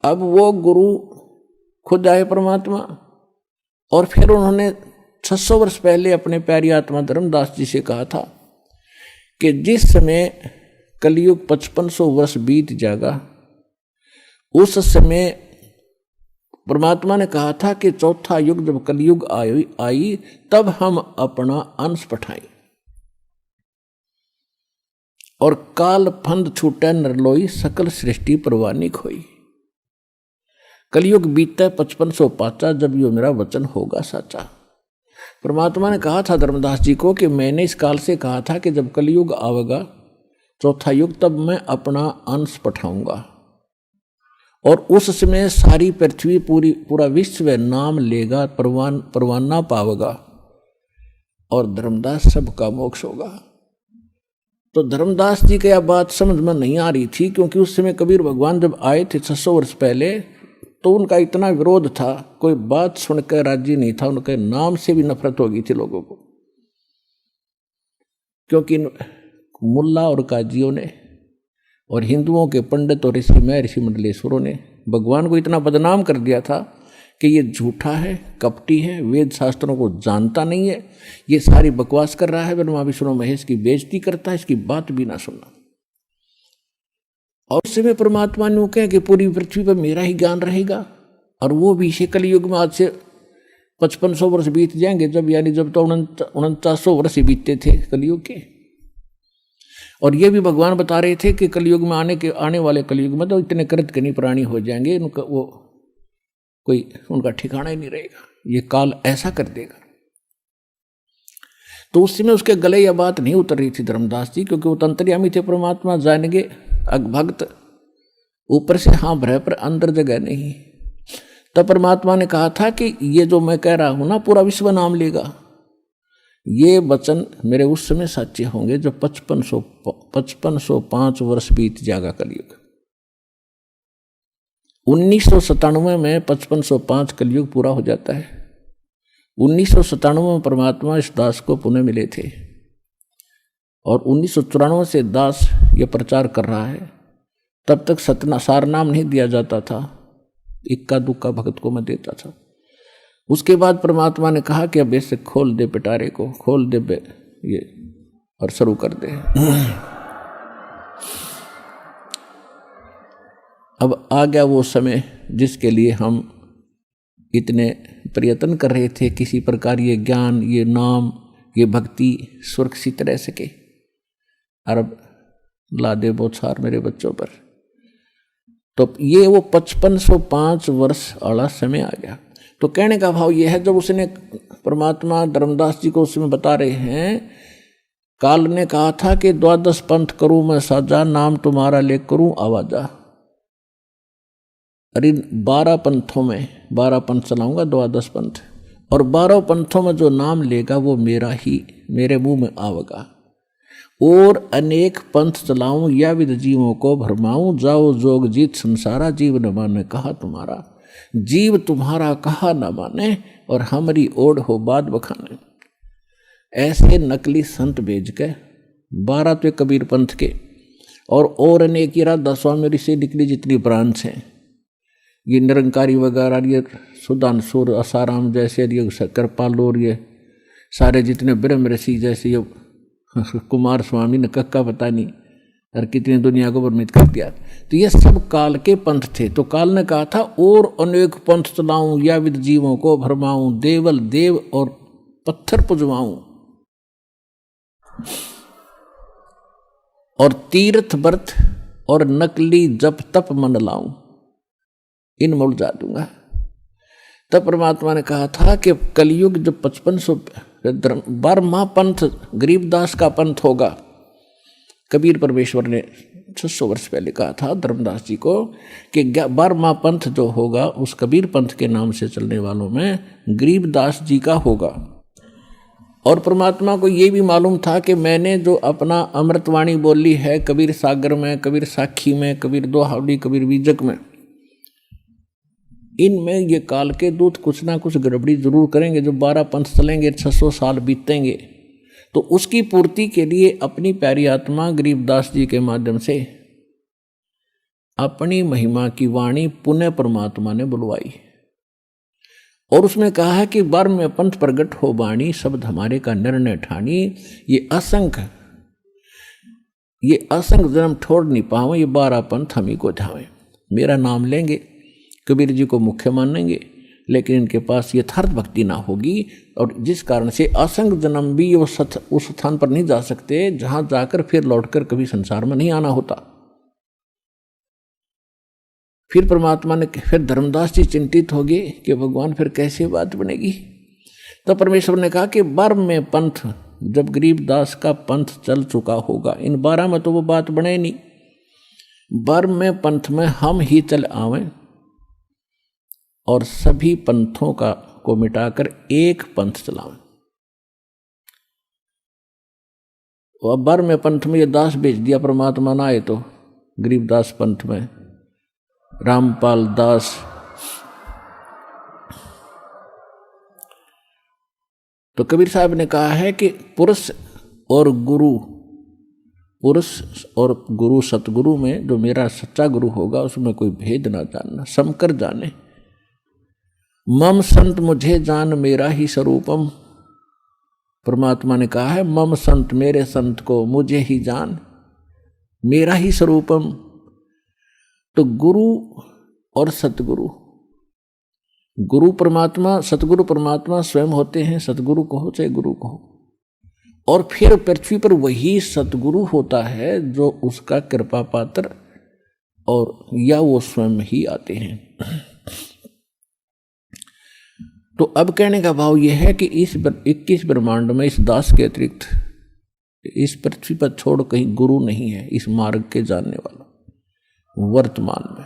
अब वो गुरु खुद आए परमात्मा, और फिर उन्होंने 600 वर्ष पहले अपने प्यारी आत्मा धर्मदास जी से कहा था कि जिस समय कलयुग 5500 वर्ष बीत जाएगा, उस समय परमात्मा ने कहा था कि चौथा युग जब कलयुग आई तब हम अपना अंश पठाएं, और काल फंद छूटे नरलोई सकल सृष्टि परवानी खोई। कलयुग बीते 5500 पाचा, जब यो मेरा वचन होगा साचा। परमात्मा ने कहा था धर्मदास जी को कि मैंने इस काल से कहा था कि जब कलयुग आवेगा चौथा युग, तब मैं अपना अंश पठाऊंगा, और उस समय सारी पृथ्वी पूरा विश्व नाम लेगा, परवाना पावेगा, और धर्मदास सबका मोक्ष होगा। तो धर्मदास जी की यह बात समझ में नहीं आ रही थी, क्योंकि उस समय कबीर भगवान जब आए थे 600 वर्ष पहले, तो उनका इतना विरोध था, कोई बात सुनकर राजी नहीं था, उनके नाम से भी नफरत हो गई थी लोगों को, क्योंकि मुल्ला और काजियों ने और हिंदुओं के पंडित और ऋषि मंडलेश्वरों ने भगवान को इतना बदनाम कर दिया था कि ये झूठा है, कपटी है, वेद शास्त्रों को जानता नहीं है, ये सारी बकवास कर रहा है, ब्रह्मा विष्णु महेश की बेइज्जती करता है, इसकी बात भी ना सुनना। और उसमें परमात्मा ने कहा कि पूरी पृथ्वी पर मेरा ही ज्ञान रहेगा, और वो भी इसे कलयुग में आज से 5500 वर्ष बीत जाएंगे, जब तो 4900 वर्ष बीतते थे कलयुग के। और ये भी भगवान बता रहे थे कि कलयुग में आने वाले कलयुग में तो इतने कृतघ्नी प्राणी हो जाएंगे, उनका वो कोई उनका ठिकाना ही नहीं रहेगा, ये काल ऐसा कर देगा। तो उस समय उसके गले यह बात नहीं उतर रही थी धर्मदास जी, क्योंकि वो तंत्रियामी थे, परमात्मा जानेंगे अगभक्त, ऊपर से हाँ भय पर अंदर जगह नहीं। तब परमात्मा ने कहा था कि ये जो मैं कह रहा हूं ना, पूरा विश्व नाम लेगा, ये वचन मेरे उस समय सच्चे होंगे जब 5505 वर्ष बीत जाएगा कलयुग। 1997 में 5505 कलयुग पूरा हो जाता है। 1997 में परमात्मा इस दास को पुनः मिले थे, और 1994 से दास ये प्रचार कर रहा है। तब तक सार नाम नहीं दिया जाता था, इक्का दुक्का भक्त को मैं देता था। उसके बाद परमात्मा ने कहा कि अब ऐसे खोल दे पिटारे को, खोल दे ये, और शुरू कर दे। अब आ गया वो समय जिसके लिए हम इतने प्रयत्न कर रहे थे, किसी प्रकार ये ज्ञान, ये नाम, ये भक्ति सुरक्षित रह सके। और अब ला दे बौछार मेरे बच्चों पर। तो ये वो 5505 वर्ष वाला समय आ गया। तो कहने का भाव यह है, जब उसने परमात्मा धर्मदास जी को उसमें बता रहे हैं, काल ने कहा था कि 12 पंथ करूं मैं साजा, नाम तुम्हारा ले करूं आवाजा। अरे 12 पंथों में 12 पंथ चलाऊंगा, 12 पंथ, और 12 पंथों में जो नाम लेगा वो मेरा ही, मेरे मुंह में आवेगा। और अनेक पंथ चलाऊं या विद जीवों को भरमाऊं, जाओ जोग जीत संसारा, जीव न माने कहा तुम्हारा। जीव तुम्हारा कहा न माने, और हमारी ओढ़ हो बाद बखाने। ऐसे नकली संत भेज के 12 तो कबीर पंथ के, और अनेक राधा स्वामी से निकली जितनी ब्रांच हैं, ये निरंकारी वगैरह, ये सुधांशुर आसाराम जैसे, ये कृपाल, और ये सारे जितने ब्रह्म ऋषि जैसे, ये कुमार स्वामी ने कक्का पता नहीं, और कितनी दुनिया को भ्रमित कर दिया। तो ये सब काल के पंथ थे। तो काल ने कहा था, और अनेक पंथ चलाऊं या विद जीवों को भरमाऊं, देवल देव और पत्थर पुजवाऊं, और तीर्थ व्रत और नकली जप तप मन लाऊं, इन में उलझा दूंगा। तब परमात्मा ने कहा था कि कलयुग जब 5500 12वां पंथ गरीबदास का पंथ होगा। कबीर परमेश्वर ने 600 वर्ष पहले कहा था धर्मदास जी को कि 12वां पंथ जो होगा उस कबीर पंथ के नाम से चलने वालों में गरीबदास जी का होगा। और परमात्मा को ये भी मालूम था कि मैंने जो अपना अमृतवाणी बोली है कबीर सागर में, कबीर साखी में, कबीर दोहावली, कबीर बीजक में, इनमें ये काल के दूत कुछ ना कुछ गड़बड़ी जरूर करेंगे। जो 12 पंथ चलेंगे, 600 साल बीतेंगे, तो उसकी पूर्ति के लिए अपनी प्यारी आत्मा गरीबदास जी के माध्यम से अपनी महिमा की वाणी पुनः परमात्मा ने बुलवाई और उसमें कहा है कि बर में पंथ प्रगट हो बाणी, शब्द हमारे का निर्णय ठानी। ये असंग जन्म छोड़ नहीं पावे, ये 12 पंथ हम ही को ध्यावे। मेरा नाम लेंगे, कबीर जी को मुख्य मानेंगे, लेकिन इनके पास यथार्थ भक्ति ना होगी और जिस कारण से असंग जन्म भी उस स्थान पर नहीं जा सकते जहां जाकर फिर लौटकर कभी संसार में नहीं आना होता। फिर परमात्मा ने, फिर धर्मदास जी चिंतित हो गए कि भगवान फिर कैसे बात बनेगी। तो परमेश्वर ने कहा कि 12 में पंथ, जब गरीबदास का पंथ चल चुका होगा, इन 12 में तो वो बात बने नहीं, 12 में पंथ में हम ही चल आवें और सभी पंथों को मिटाकर एक पंथ चलावें। और 12 में पंथ में ये दास भेज दिया परमात्मा ना आए तो, गरीबदास पंथ में रामपाल दास, तो कबीर साहब ने कहा है कि पुरुष और गुरु सतगुरु में जो मेरा सच्चा गुरु होगा उसमें कोई भेद ना जानना, समकर जाने। मम संत मुझे जान मेरा ही स्वरूपम, परमात्मा ने कहा है मम संत, मेरे संत को मुझे ही जान, मेरा ही स्वरूपम। तो गुरु और सतगुरु, गुरु परमात्मा, सतगुरु परमात्मा स्वयं होते हैं, सतगुरु कहो चाहे गुरु कहो। और फिर पृथ्वी पर वही सतगुरु होता है जो उसका कृपा पात्र और या वो स्वयं ही आते हैं। तो अब कहने का भाव यह है कि इस 21 ब्रह्मांड में इस दास के अतिरिक्त इस पृथ्वी पर छोड़ कहीं गुरु नहीं है इस मार्ग के जानने वाला वर्तमान में।